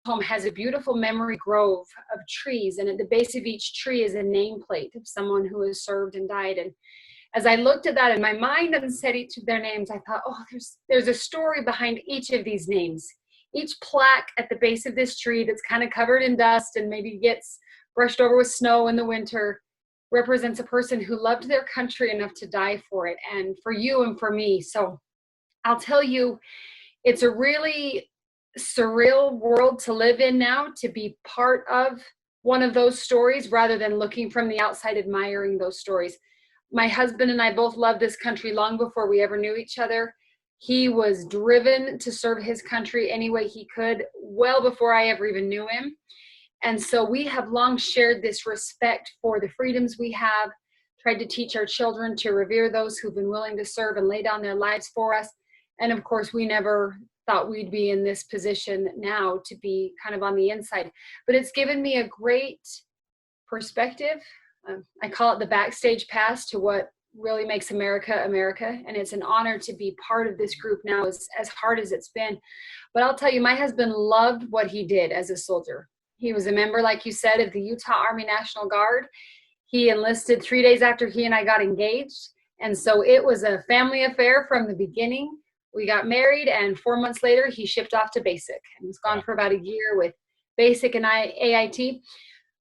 home has a beautiful memory grove of trees, and at the base of each tree is a nameplate of someone who has served and died. And as I looked at that in my mind and said each of their names, I thought, oh, there's a story behind each of these names. Each plaque at the base of this tree that's kind of covered in dust and maybe gets brushed over with snow in the winter represents a person who loved their country enough to die for it, and for you and for me. So I'll tell you, it's a really surreal world to live in now, to be part of one of those stories rather than looking from the outside admiring those stories. My husband and I both loved this country long before we ever knew each other. He was driven to serve his country any way he could, well before I ever even knew him. And so we have long shared this respect for the freedoms we have, tried to teach our children to revere those who've been willing to serve and lay down their lives for us. And of course, we never thought we'd be in this position now to be kind of on the inside. But it's given me a great perspective. I call it the backstage pass to what really makes America, America. And it's an honor to be part of this group now, as hard as it's been. But I'll tell you, my husband loved what he did as a soldier. He was a member, like you said, of the Utah Army National Guard. He enlisted 3 days after he and I got engaged. And so it was a family affair from the beginning. We got married, and 4 months later, he shipped off to basic and was gone for about a year with basic and AIT.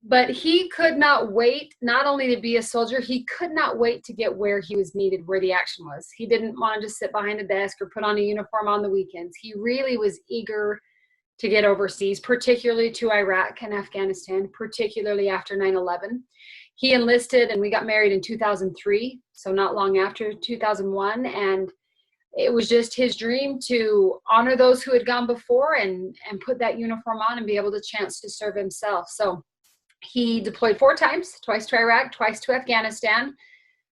But he could not wait, not only to be a soldier, he could not wait to get where he was needed, where the action was. He didn't want to just sit behind a desk or put on a uniform on the weekends. He really was eager to get overseas, particularly to Iraq and Afghanistan, particularly after 9/11. He enlisted, and we got married in 2003, so not long after 2001, and it was just his dream to honor those who had gone before and put that uniform on and be able to chance to serve himself. So he deployed 4 times, twice to Iraq, twice to Afghanistan.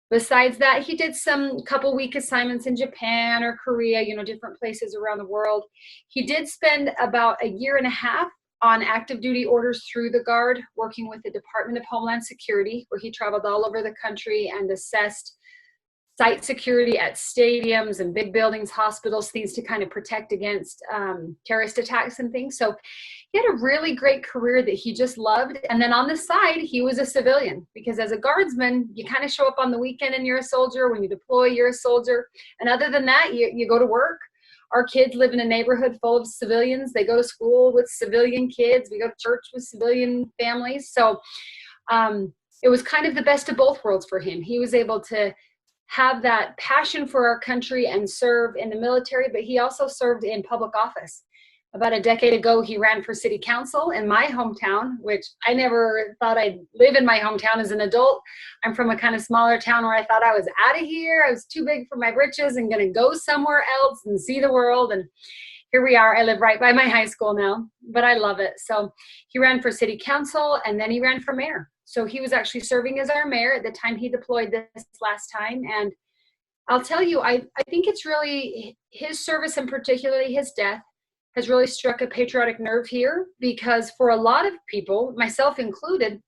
Besides that, he did some couple week assignments in Japan or Korea, different places around the world. He did spend about a year and a half on active duty orders through the Guard, working with the Department of Homeland Security, where he traveled all over the country and assessed site security at stadiums and big buildings, hospitals, things to kind of protect against terrorist attacks and things. So he had a really great career that he just loved. And then on the side, he was a civilian, because as a guardsman, you kind of show up on the weekend and you're a soldier. When you deploy, you're a soldier. And other than that, you go to work. Our kids live in a neighborhood full of civilians. They go to school with civilian kids. We go to church with civilian families. So it was kind of the best of both worlds for him. He was able to have that passion for our country and serve in the military, but he also served in public office. About a decade ago, he ran for city council in my hometown, which I never thought I'd live in my hometown as an adult. I'm from a kind of smaller town where I thought I was out of here. I was too big for my britches and going to go somewhere else and see the world. And here we are. I live right by my high school now, but I love it. So he ran for city council, and then he ran for mayor. So he was actually serving as our mayor at the time he deployed this last time. And I'll tell you, I think it's really his service, and particularly his death, has really struck a patriotic nerve here, because for a lot of people, myself included,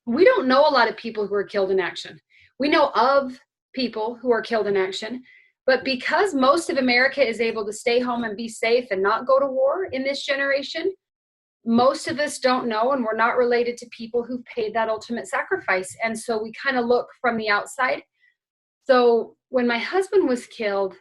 we don't know a lot of people who are killed in action. We know of people who are killed in action, but because most of America is able to stay home and be safe and not go to war in this generation, most of us don't know, and we're not related to people who've paid that ultimate sacrifice. And so we kind of look from the outside. So when my husband was killed,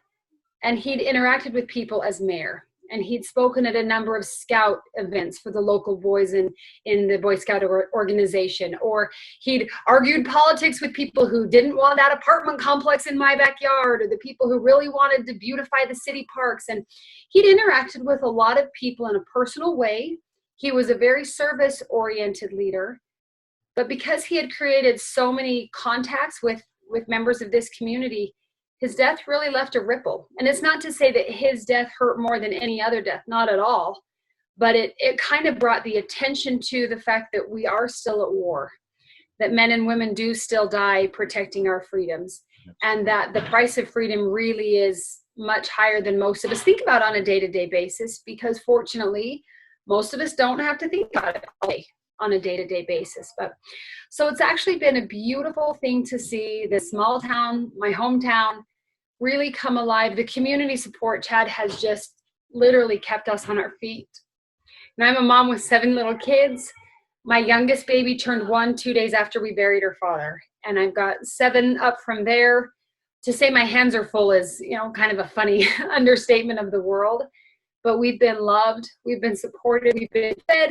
and he'd interacted with people as mayor, and he'd spoken at a number of scout events for the local boys in the Boy Scout organization, or he'd argued politics with people who didn't want that apartment complex in my backyard, or the people who really wanted to beautify the city parks. And he'd interacted with a lot of people in a personal way. He was a very service-oriented leader, but because he had created so many contacts with members of this community, his death really left a ripple. And it's not to say that his death hurt more than any other death, not at all, but it kind of brought the attention to the fact that we are still at war, that men and women do still die protecting our freedoms, and that the price of freedom really is much higher than most of us think about on a day-to-day basis, because fortunately, most of us don't have to think about it all day on a day-to-day basis. But so it's actually been a beautiful thing to see this small town, my hometown, really come alive. The community support, Chad, has just literally kept us on our feet. And I'm a mom with 7 little kids. My youngest baby turned 1 2 days after we buried her father. And I've got 7 up from there. To say my hands are full is, kind of a funny understatement of the world. But we've been loved. We've been supported. We've been fed.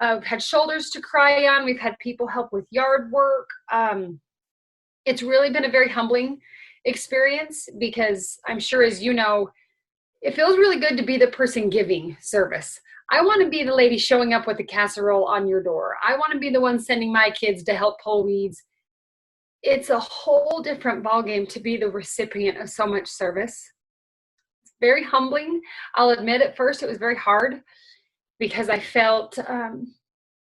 We've had shoulders to cry on. We've had people help with yard work. It's really been a very humbling experience because I'm sure, as you know, it feels really good to be the person giving service. I want to be the lady showing up with the casserole on your door. I want to be the one sending my kids to help pull weeds. It's a whole different ballgame to be the recipient of so much service. It's very humbling. I'll admit at first it was very hard because I felt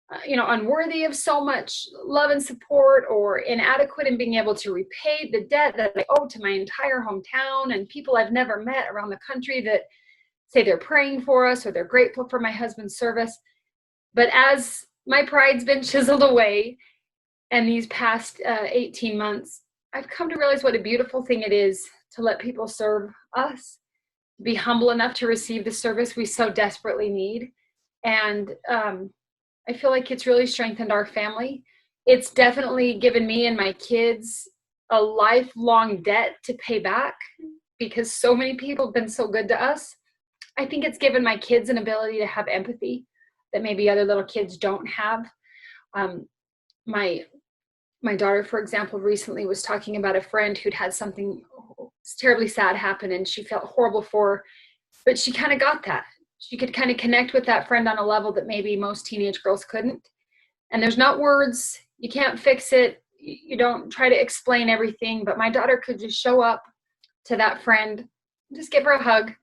unworthy of so much love and support, or inadequate in being able to repay the debt that I owe to my entire hometown and people I've never met around the country that say they're praying for us or they're grateful for my husband's service. But as my pride's been chiseled away and these past 18 months, I've come to realize what a beautiful thing it is to let people serve us, be humble enough to receive the service we so desperately need. And I feel like it's really strengthened our family. It's definitely given me and my kids a lifelong debt to pay back because so many people have been so good to us. I think it's given my kids an ability to have empathy that maybe other little kids don't have. My daughter, for example, recently was talking about a friend who'd had something terribly sad happen and she felt horrible for her, but she kind of got that. She could kind of connect with that friend on a level that maybe most teenage girls couldn't. And there's not words. You can't fix it. You don't try to explain everything. But my daughter could just show up to that friend, just give her a hug.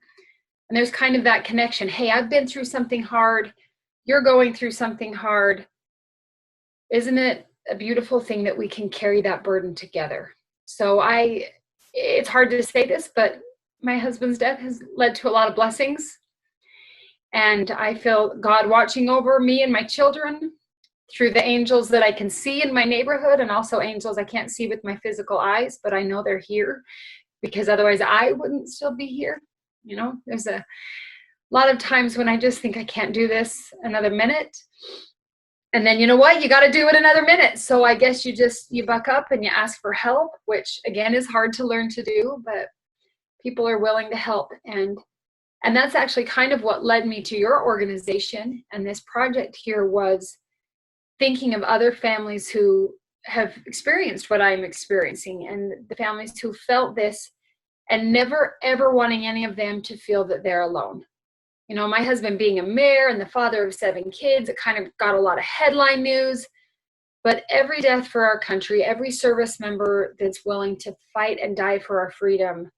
And there's kind of that connection. Hey, I've been through something hard. You're going through something hard. Isn't it a beautiful thing that we can carry that burden together? So it's hard to say this, but my husband's death has led to a lot of blessings. And I feel God watching over me and my children through the angels that I can see in my neighborhood, and also angels I can't see with my physical eyes, but I know they're here because otherwise I wouldn't still be here. There's a lot of times when I just think I can't do this another minute. And then you know what? You got to do it another minute. So I guess you buck up and you ask for help, which again is hard to learn to do, but people are willing to help. And that's actually kind of what led me to your organization. And this project here was thinking of other families who have experienced what I'm experiencing, and the families who felt this and never, ever wanting any of them to feel that they're alone. My husband being a mayor and the father of 7 kids, it kind of got a lot of headline news. But every death for our country, every service member that's willing to fight and die for our freedom,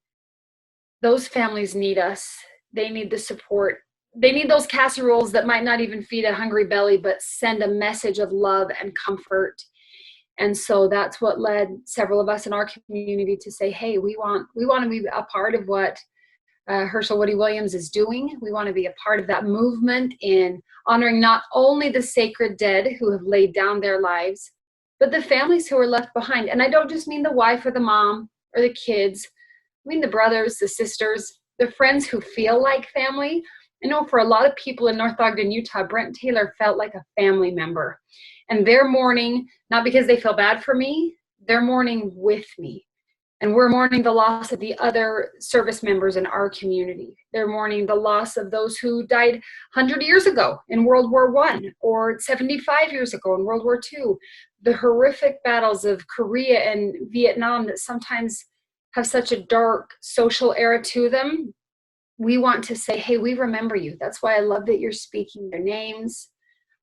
those families need us. They need the support. They need those casseroles that might not even feed a hungry belly, but send a message of love and comfort. And so that's what led several of us in our community to say, hey, we want to be a part of what Herschel Woody Williams is doing. We want to be a part of that movement in honoring not only the sacred dead who have laid down their lives, but the families who are left behind. And I don't just mean the wife or the mom or the kids. I mean the brothers, the sisters, the friends who feel like family. I know for a lot of people in North Ogden, Utah, Brent Taylor felt like a family member. And they're mourning, not because they feel bad for me, they're mourning with me. And we're mourning the loss of the other service members in our community. They're mourning the loss of those who died 100 years ago in World War I or 75 years ago in World War II. The horrific battles of Korea and Vietnam that sometimes have such a dark social era to them. We want to say, hey, we remember you. That's why I love that you're speaking their names.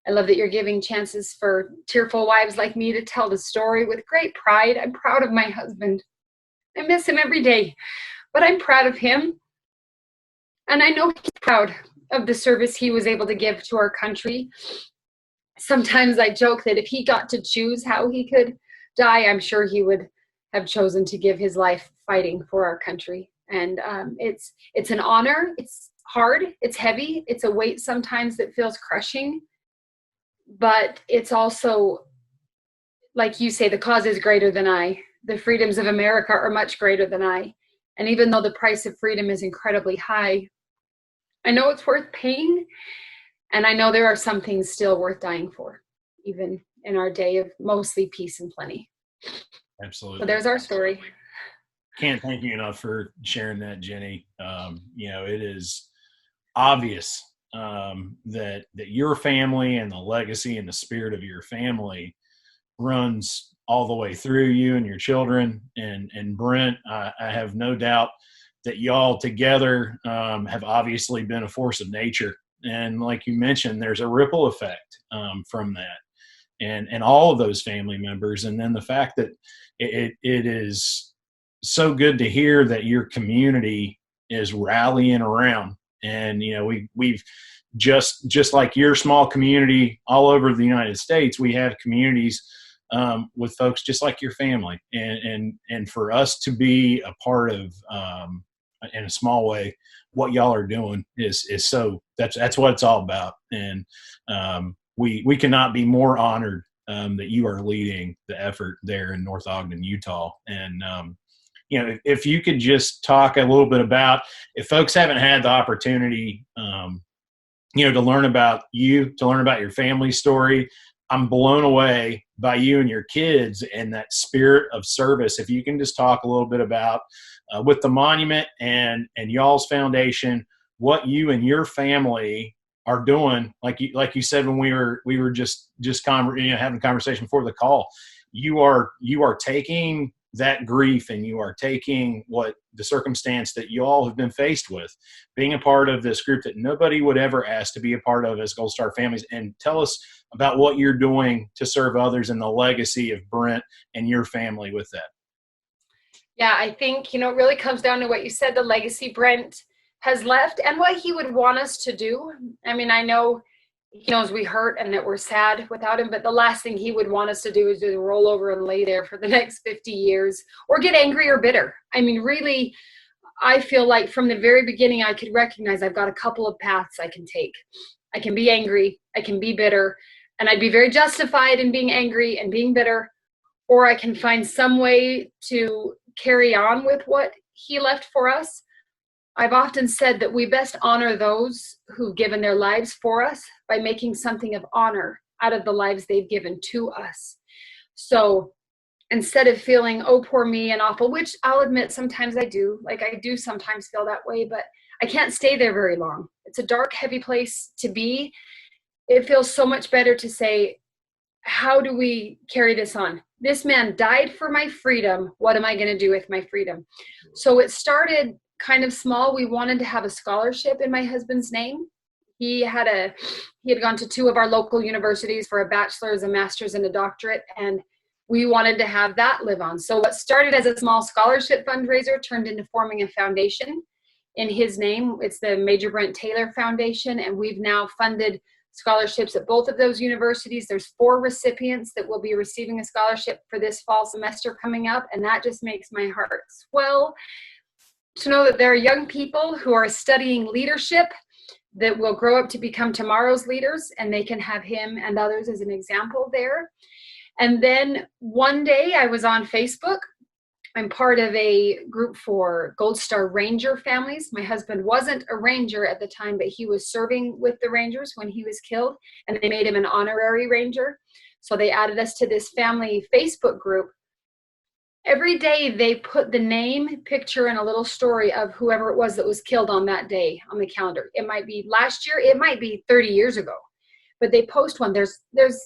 I love that you're giving chances for tearful wives like me to tell the story with great pride. I'm proud of my husband. I miss him every day, but I'm proud of him. And I know he's proud of the service he was able to give to our country. Sometimes I joke that if he got to choose how he could die, I'm sure he would have chosen to give his life fighting for our country. And it's an honor. It's hard. It's heavy. It's a weight sometimes that feels crushing. But it's also, like you say, the cause is greater than I. The freedoms of America are much greater than I. And even though the price of freedom is incredibly high, I know it's worth paying. And I know there are some things still worth dying for, even in our day of mostly peace and plenty. Absolutely. So there's our story. Can't thank you enough for sharing that, Jennie. It is obvious that your family and the legacy and the spirit of your family runs all the way through you and your children. And Brent, I have no doubt that y'all together have obviously been a force of nature. And like you mentioned, there's a ripple effect from that. And all of those family members. And then the fact that it is so good to hear that your community is rallying around. And, we've just like your small community all over the United States, we have communities with folks just like your family. And for us to be a part of, in a small way, what y'all are doing is so that's what it's all about. And we cannot be more honored that you are leading the effort there in North Ogden, Utah. And if you could just talk a little bit about, if folks haven't had the opportunity to learn about you, to learn about your family story, I'm blown away by you and your kids and that spirit of service. If you can just talk a little bit about with the monument and y'all's foundation, what you and your family are doing, like you said when we were just having a conversation before the call. You are taking that grief and you are taking what the circumstance that you all have been faced with, being a part of this group that nobody would ever ask to be a part of as Gold Star families. And tell us about what you're doing to serve others and the legacy of Brent and your family with that. Yeah, I think, it really comes down to what you said, the legacy Brent has left and what he would want us to do. I mean, I know he knows we hurt and that we're sad without him, but the last thing he would want us to do is to roll over and lay there for the next 50 years or get angry or bitter. I mean, really, I feel like from the very beginning, I could recognize I've got a couple of paths I can take. I can be angry, I can be bitter, and I'd be very justified in being angry and being bitter, or I can find some way to carry on with what he left for us. I've often said that we best honor those who've given their lives for us by making something of honor out of the lives they've given to us. So instead of feeling, oh, poor me and awful, which I'll admit sometimes I do, like I do sometimes feel that way, but I can't stay there very long. It's a dark, heavy place to be. It feels so much better to say, how do we carry this on? This man died for my freedom. What am I going to do with my freedom? So it started kind of small. We wanted to have a scholarship in my husband's name. He had gone to 2 of our local universities for a bachelor's, a master's, and a doctorate, and we wanted to have that live on. So what started as a small scholarship fundraiser turned into forming a foundation in his name. It's the Major Brent Taylor Foundation, and we've now funded scholarships at both of those universities. There's 4 recipients that will be receiving a scholarship for this fall semester coming up, and that just makes my heart swell to know that there are young people who are studying leadership that will grow up to become tomorrow's leaders, and they can have him and others as an example there. And then one day I was on Facebook. I'm part of a group for Gold Star Ranger families. My husband wasn't a Ranger at the time, but he was serving with the Rangers when he was killed, and they made him an honorary Ranger. So they added us to this family Facebook group. Every day they put the name, picture, and a little story of whoever it was that was killed on that day on the calendar. It might be last year, it might be 30 years ago, but they post one. There's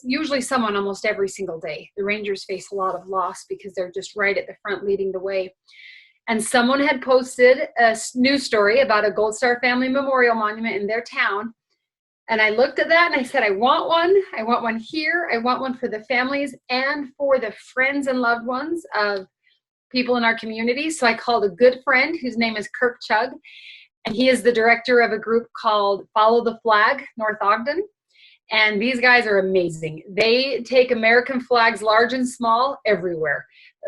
usually someone almost every single day. The Rangers face a lot of loss because they're just right at the front leading the way. And someone had posted a news story about a Gold Star Family Memorial Monument in their town. And I looked at that and I said, I want one. I want one here. I want one for the families and for the friends and loved ones of people in our community. So I called a good friend whose name is Kirk Chug, and he is the director of a group called Follow the Flag North Ogden. And these guys are amazing. They take American flags, large and small, everywhere.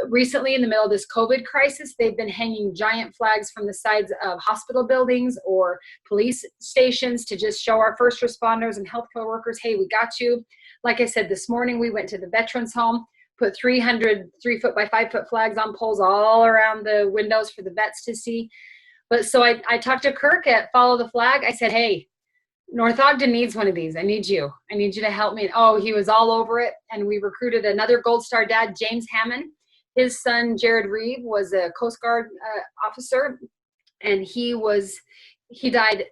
Recently, in the middle of this COVID crisis, they've been hanging giant flags from the sides of hospital buildings or police stations to just show our first responders and healthcare workers, hey, we got you. Like I said, this morning we went to the veterans home, put 300 3-foot by 5-foot flags on poles all around the windows for the vets to see. But so I talked to Kirk at Follow the Flag. I said, hey, North Ogden needs one of these. I need you to help me. Oh, he was all over it. And we recruited another Gold Star dad, James Hammond. His son, Jared Reeve, was a Coast Guard officer. And he died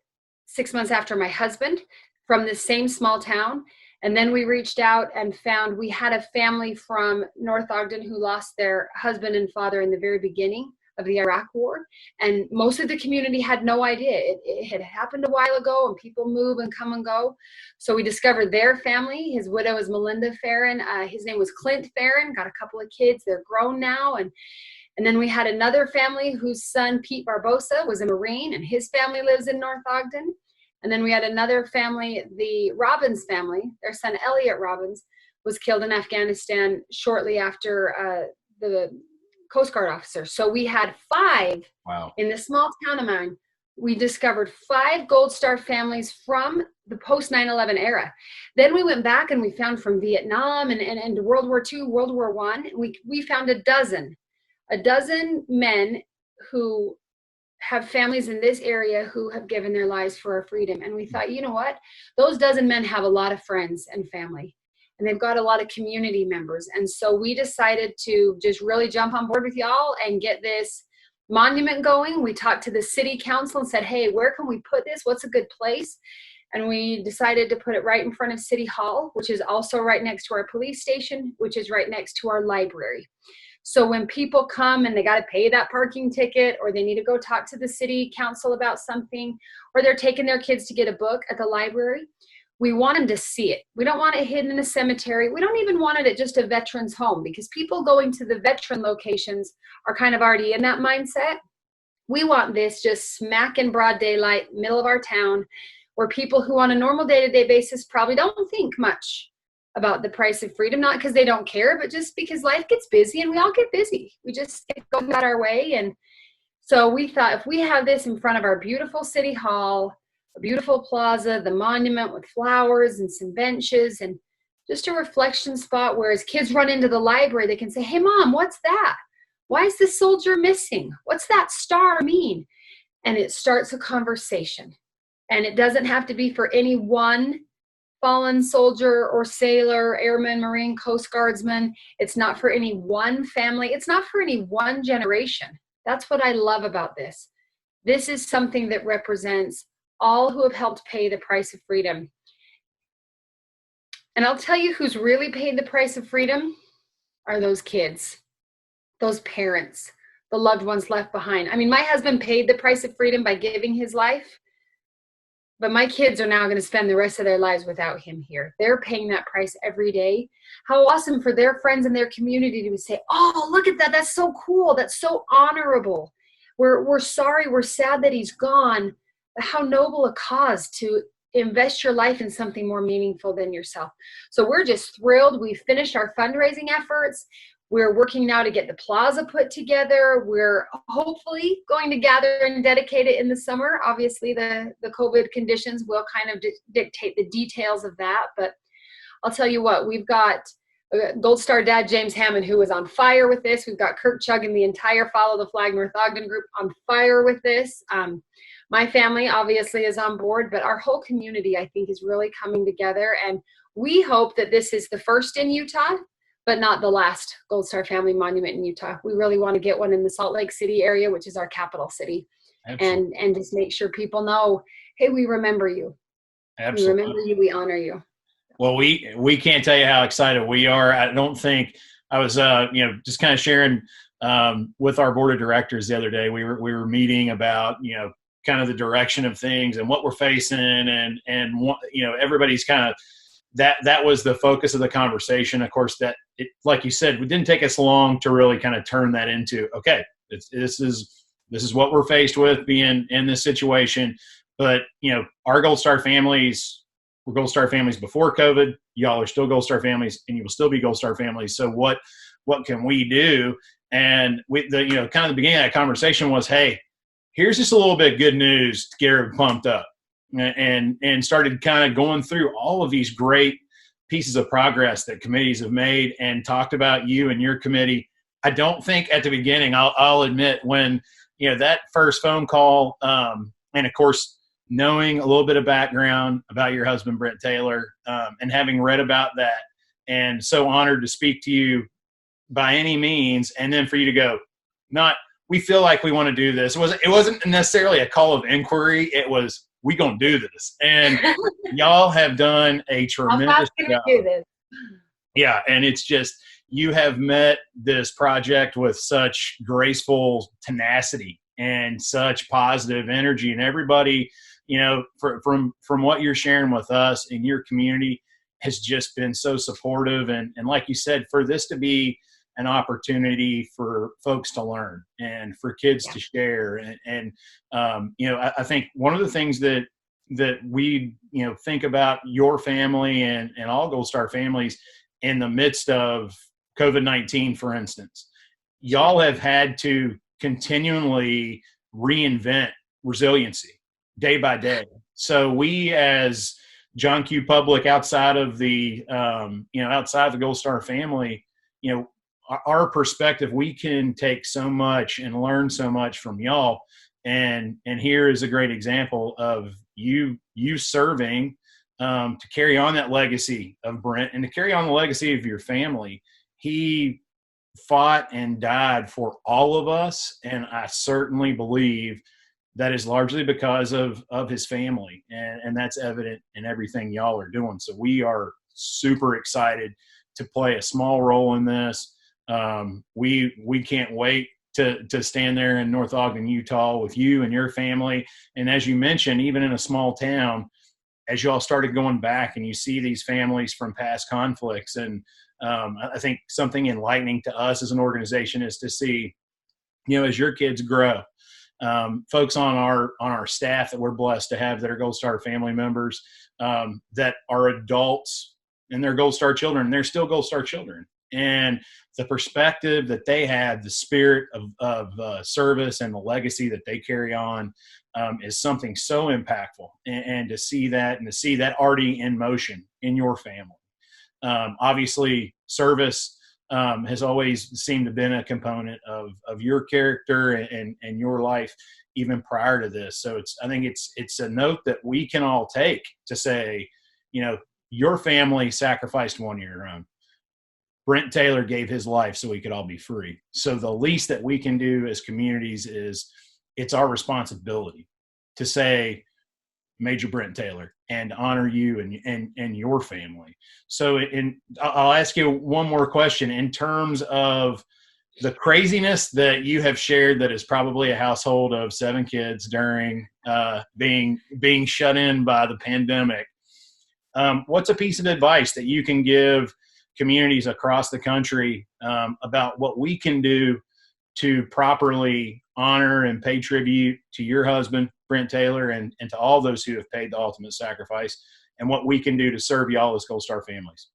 6 months after my husband from this same small town. And then we reached out and found we had a family from North Ogden who lost their husband and father in the very beginning of the Iraq War. And most of the community had no idea. It had happened a while ago, and people move and come and go. So we discovered their family. His widow is Melinda Farron. His name was Clint Farron, got a couple of kids. They're grown now. And then we had another family whose son, Pete Barbosa, was a Marine, and his family lives in North Ogden. And then we had another family, the Robbins family. Their son, Elliot Robbins, was killed in Afghanistan shortly after the Coast Guard officer. So we had 5. Wow. In this small town of mine. We discovered 5 Gold Star families from the post 9/11 era. Then we went back and we found from Vietnam and World War II, World War I. We found a dozen men who have families in this area who have given their lives for our freedom. And we thought, you know what? Those dozen men have a lot of friends and family, and they've got a lot of community members. And so we decided to just really jump on board with y'all and get this monument going. We talked to the city council and said, hey, where can we put this? What's a good place? And we decided to put it right in front of City Hall, which is also right next to our police station, which is right next to our library. So when people come and they got to pay that parking ticket, or they need to go talk to the city council about something, or they're taking their kids to get a book at the library, we want them to see it. We don't want it hidden in a cemetery. We don't even want it at just a veteran's home, because people going to the veteran locations are kind of already in that mindset. We want this just smack in broad daylight, middle of our town, where people who on a normal day-to-day basis probably don't think much about the price of freedom, not because they don't care, but just because life gets busy and we all get busy. We just get going about our way. And so we thought, if we have this in front of our beautiful City Hall, a beautiful plaza, the monument with flowers and some benches, and just a reflection spot where as kids run into the library, they can say, hey, Mom, what's that? Why is this soldier missing? What's that star mean? And it starts a conversation. And it doesn't have to be for any one fallen soldier or sailor, airman, Marine, Coast Guardsman. It's not for any one family. It's not for any one generation. That's what I love about this. This is something that represents all who have helped pay the price of freedom. And I'll tell you who's really paid the price of freedom are those kids, those parents, the loved ones left behind. I mean, my husband paid the price of freedom by giving his life, but my kids are now going to spend the rest of their lives without him here. They're paying that price every day. How awesome for their friends and their community to say, oh, look at that. That's so cool. That's so honorable. We're sorry. We're sad that he's gone. How noble a cause to invest your life in something more meaningful than yourself. So we're just thrilled. We've finished our fundraising efforts. We're working now to get the plaza put together. We're hopefully going to gather and dedicate it in the summer. Obviously, the COVID conditions will kind of dictate the details of that. But I'll tell you what, we've got Gold Star dad James Hammond, who is on fire with this. We've got Kirk Chug and the entire Follow the Flag North Ogden group on fire with this. My family obviously is on board, but our whole community, I think, is really coming together. And we hope that this is the first in Utah, but not the last Gold Star Family Monument in Utah. We really want to get one in the Salt Lake City area, which is our capital city. Absolutely. And just make sure people know, hey, we remember you. Absolutely. We remember you, we honor you. Well, we can't tell you how excited we are. I don't think I was, just kind of sharing with our board of directors the other day. We were meeting about, kind of the direction of things and what we're facing, and everybody's kind of that was the focus of the conversation. Of course, that it, like you said, it didn't take us long to really kind of turn that into, okay, this is what we're faced with being in this situation. But our Gold Star families were Gold Star families before COVID. Y'all are still Gold Star families, and you will still be Gold Star families. So what can we do? And kind of the beginning of that conversation was, hey, here's just a little bit of good news to get everybody pumped up, and started kind of going through all of these great pieces of progress that committees have made, and talked about you and your committee. I don't think at the beginning, I'll admit, when that first phone call, and of course knowing a little bit of background about your husband, Brent Taylor, and having read about that, and so honored to speak to you by any means. And then for you to go, we feel like we want to do this. It wasn't necessarily a call of inquiry. It was, we gonna do this. And y'all have done a tremendous job. Do this. Yeah. And it's just, you have met this project with such graceful tenacity and such positive energy, and everybody, from what you're sharing with us in your community has just been so supportive. And like you said, for this to be an opportunity for folks to learn and for kids to share. I think one of the things that we, think about your family and all Gold Star families in the midst of COVID-19, for instance, y'all have had to continually reinvent resiliency day by day. So we, as John Q. Public, outside of the Gold Star family, our perspective, we can take so much and learn so much from y'all. And here is a great example of you serving to carry on that legacy of Brent and to carry on the legacy of your family. He fought and died for all of us, and I certainly believe that is largely because of his family, and that's evident in everything y'all are doing. So we are super excited to play a small role in this. We can't wait to stand there in North Ogden, Utah with you and your family. And as you mentioned, even in a small town, as y'all started going back and you see these families from past conflicts, and I think something enlightening to us as an organization is to see, as your kids grow, folks on our staff that we're blessed to have that are Gold Star family members, that are adults and they're Gold Star children, and they're still Gold Star children. And the perspective that they have, the spirit of service and the legacy that they carry on, is something so impactful. And to see that already in motion in your family. Obviously, service has always seemed to have been a component of your character and your life even prior to this. So I think it's a note that we can all take to say, your family sacrificed one of your own. Brent Taylor gave his life so we could all be free. So the least that we can do as communities is, it's our responsibility to say, Major Brent Taylor, and honor you and your family. So I'll ask you one more question in terms of the craziness that you have shared, that is probably a household of 7 kids during being shut in by the pandemic. What's a piece of advice that you can give communities across the country about what we can do to properly honor and pay tribute to your husband, Brent Taylor, and to all those who have paid the ultimate sacrifice, and what we can do to serve y'all as Gold Star families?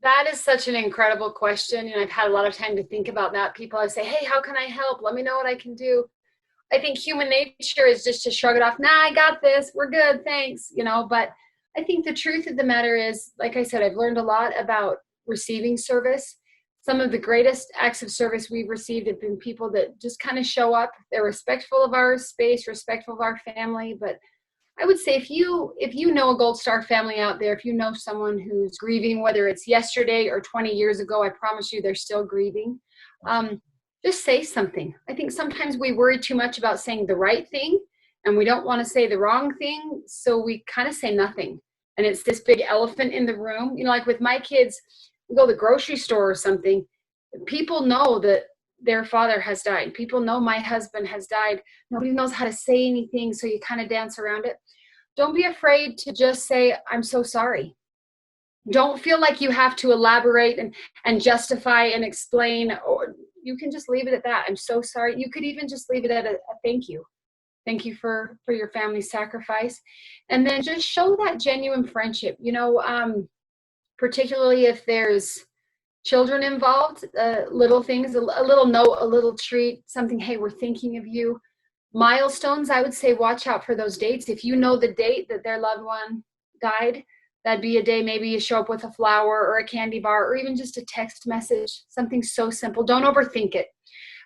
That is such an incredible question. And I've had a lot of time to think about that. People, I say, hey, how can I help? Let me know what I can do. I think human nature is just to shrug it off. Nah, I got this. We're good. Thanks. But I think the truth of the matter is, like I said, I've learned a lot about receiving service. Some of the greatest acts of service we've received have been people that just kind of show up. They're respectful of our space, respectful of our family. But I would say if you know a Gold Star family out there, if you know someone who's grieving, whether it's yesterday or 20 years ago, I promise you they're still grieving. Just say something. I think sometimes we worry too much about saying the right thing, and we don't want to say the wrong thing, so we kind of say nothing. And it's this big elephant in the room. Like with my kids, we go to the grocery store or something, people know that their father has died. People know my husband has died. Nobody knows how to say anything, so you kind of dance around it. Don't be afraid to just say, I'm so sorry. Don't feel like you have to elaborate and justify and explain, or you can just leave it at that. I'm so sorry. You could even just leave it at a thank you. Thank you for your family's sacrifice. And then just show that genuine friendship, particularly if there's children involved, little things, a little note, a little treat, something, hey, we're thinking of you. Milestones, I would say watch out for those dates. If you know the date that their loved one died, that'd be a day maybe you show up with a flower or a candy bar or even just a text message, something so simple. Don't overthink it.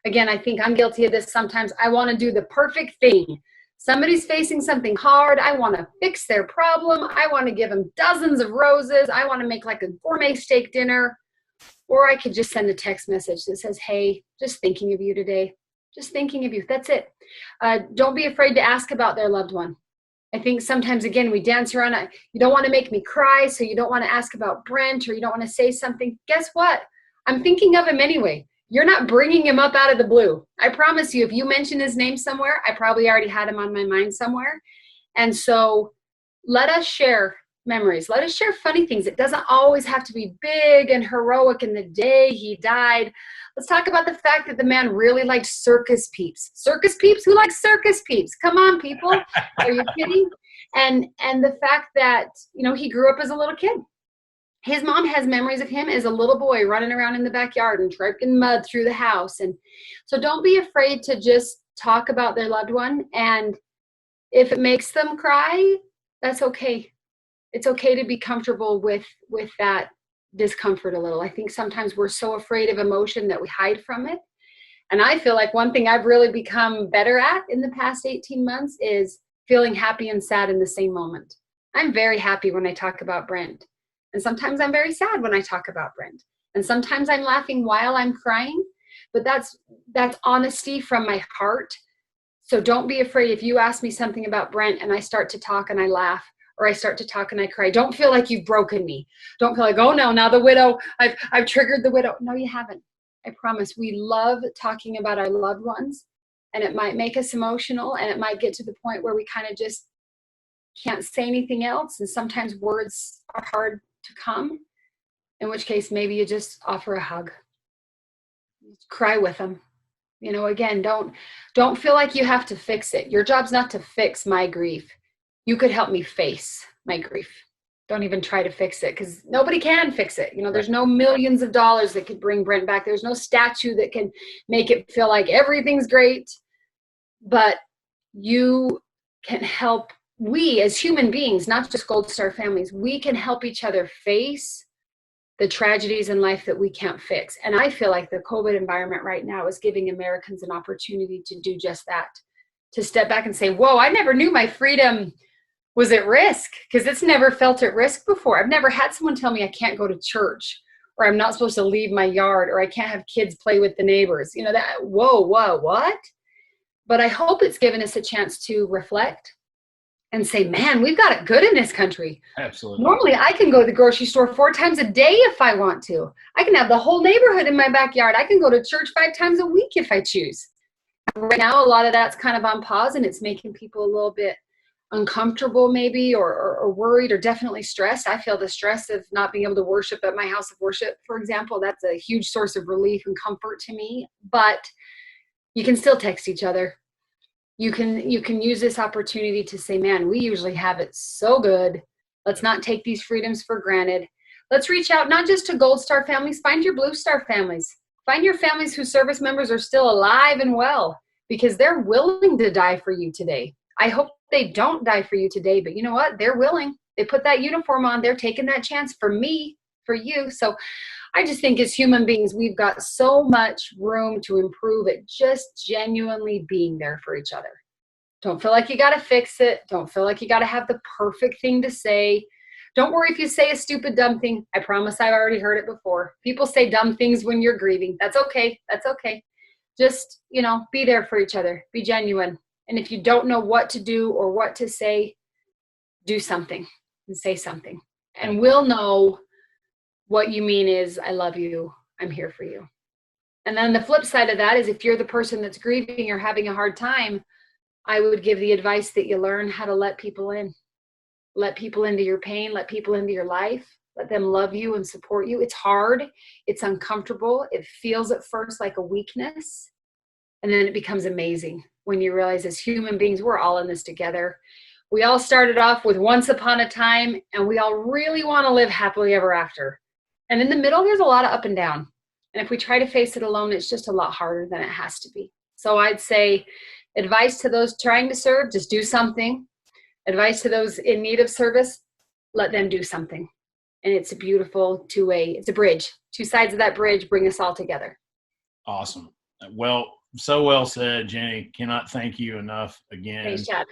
Again, I think I'm guilty of this sometimes. I want to do the perfect thing. Somebody's facing something hard. I want to fix their problem. I want to give them dozens of roses. I want to make like a gourmet steak dinner. Or I could just send a text message that says, hey, just thinking of you today. Just thinking of you. That's it. Don't be afraid to ask about their loved one. I think sometimes, again, we dance around. You don't want to make me cry, so you don't want to ask about Brent, or you don't want to say something. Guess what? I'm thinking of him anyway. You're not bringing him up out of the blue. I promise you, if you mention his name somewhere, I probably already had him on my mind somewhere. And so let us share memories. Let us share funny things. It doesn't always have to be big and heroic in the day he died. Let's talk about the fact that the man really liked circus peeps. Circus peeps? Who likes circus peeps? Come on, people. Are you kidding? And the fact that, you know, he grew up as a little kid. His mom has memories of him as a little boy running around in the backyard and dragging mud through the house. And so don't be afraid to just talk about their loved one. And if it makes them cry, that's okay. It's okay to be comfortable with that discomfort a little. I think sometimes we're so afraid of emotion that we hide from it. And I feel like one thing I've really become better at in the past 18 months is feeling happy and sad in the same moment. I'm very happy when I talk about Brent. And sometimes I'm very sad when I talk about Brent. And sometimes I'm laughing while I'm crying. But that's honesty from my heart. So don't be afraid if you ask me something about Brent and I start to talk and I laugh, or I start to talk and I cry. Don't feel like you've broken me. Don't feel like, oh no, now the widow, I've triggered the widow. No, you haven't. I promise. We love talking about our loved ones, and it might make us emotional, and it might get to the point where we kind of just can't say anything else. And sometimes words are hard to come, in which case maybe you just offer a hug, cry with them. You know, again, don't feel like you have to fix it. Your job's not to fix my grief. You could help me face my grief. Don't even try to fix it, because nobody can fix it. You know, there's no millions of dollars that could bring Brent back. There's no statue that can make it feel like everything's great, but you can help. We as human beings, not just Gold Star families, we can help each other face the tragedies in life that we can't fix. And I feel like the COVID environment right now is giving Americans an opportunity to do just that, to step back and say, whoa, I never knew my freedom was at risk, because it's never felt at risk before. I've never had someone tell me I can't go to church, or I'm not supposed to leave my yard, or I can't have kids play with the neighbors. You know, that, whoa, what? But I hope it's given us a chance to reflect and say, man, we've got it good in this country. Absolutely. Normally, I can go to the grocery store 4 times a day if I want to. I can have the whole neighborhood in my backyard. I can go to church 5 times a week if I choose. Right now, a lot of that's kind of on pause, and it's making people a little bit uncomfortable maybe, or worried, or definitely stressed. I feel the stress of not being able to worship at my house of worship, for example. That's a huge source of relief and comfort to me. But you can still text each other. You can use this opportunity to say, man, we usually have it so good. Let's not take these freedoms for granted. Let's reach out, not just to Gold Star families, find your Blue Star families. Find your families whose service members are still alive and well, because they're willing to die for you today. I hope they don't die for you today, but you know what? They're willing. They put that uniform on. They're taking that chance for me, for you. So I just think as human beings, we've got so much room to improve at just genuinely being there for each other. Don't feel like you got to fix it. Don't feel like you got to have the perfect thing to say. Don't worry if you say a stupid, dumb thing. I promise I've already heard it before. People say dumb things when you're grieving. That's okay. That's okay. Just, you know, be there for each other. Be genuine. And if you don't know what to do or what to say, do something and say something. And we'll know what you mean is, I love you. I'm here for you. And then the flip side of that is, if you're the person that's grieving or having a hard time, I would give the advice that you learn how to let people in. Let people into your pain. Let people into your life. Let them love you and support you. It's hard. It's uncomfortable. It feels at first like a weakness. And then it becomes amazing when you realize, as human beings, we're all in this together. We all started off with once upon a time, and we all really want to live happily ever after. And in the middle, there's a lot of up and down. And if we try to face it alone, it's just a lot harder than it has to be. So I'd say, advice to those trying to serve, just do something. Advice to those in need of service, let them do something. And it's a beautiful two-way, it's a bridge. 2 sides of that bridge bring us all together. Awesome. Well, so well said, Jennie. Cannot thank you enough again. Thanks, Chad.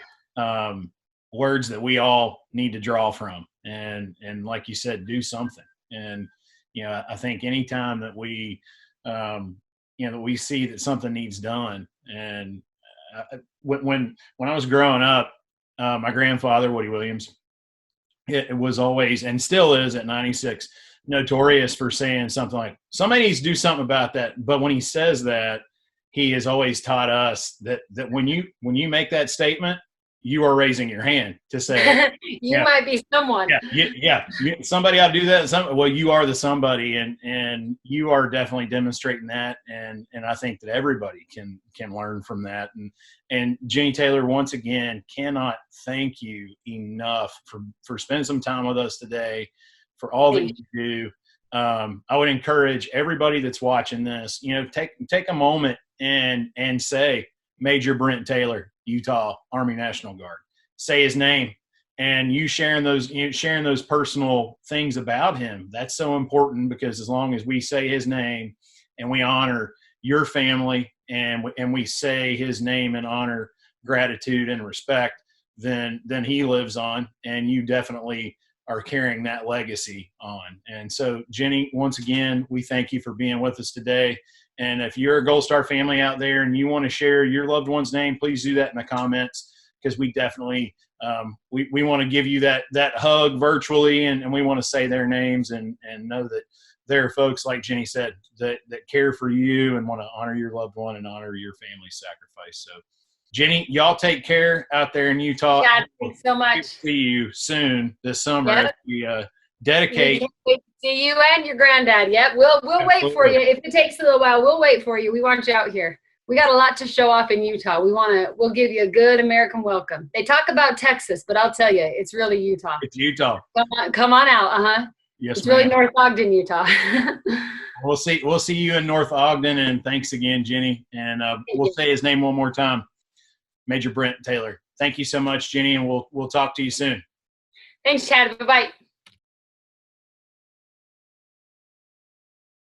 Words that we all need to draw from, and like you said, do something. And I think anytime that we that we see that something needs done, and when I was growing up, my grandfather Woody Williams, it was always, and still is at 96, notorious for saying something like, somebody needs to do something about that. But when he says that, he has always taught us that when you make that statement, you are raising your hand to say you might be someone. Somebody ought to do that. Well, you are the somebody, and you are definitely demonstrating that. And I think that everybody can learn from that. And Jennie Taylor, once again, cannot thank you enough for spending some time with us today, for all that you do. I would encourage everybody that's watching this, take a moment and say, Major Brent Taylor, Utah Army National Guard. Say his name, and you sharing those personal things about him. That's so important, because as long as we say his name and we honor your family, and we say his name and honor, gratitude, and respect, then he lives on, and you definitely are carrying that legacy on. And so, Jennie, once again, we thank you for being with us today. And if you're a Gold Star family out there and you want to share your loved one's name, please do that in the comments, because we definitely we want to give you that hug virtually, and we want to say their names and know that there are folks, like Jennie said, that care for you and want to honor your loved one and honor your family's sacrifice. So, Jennie, y'all take care out there in Utah. Yeah, thanks so much. See you soon this summer. Yep. We dedicate. See you and your granddad. Yep, we'll wait for you. If it takes a little while, we'll wait for you. We want you out here. We got a lot to show off in Utah. We'll give you a good American welcome. They talk about Texas, but I'll tell you, it's really Utah. It's Utah. Come on out. Yes, it's really North Ogden, Utah. We'll see you in North Ogden, and thanks again, Jennie. And we'll say his name one more time. Major Brent Taylor. Thank you so much, Jennie, and we'll talk to you soon. Thanks, Chad. Bye-bye.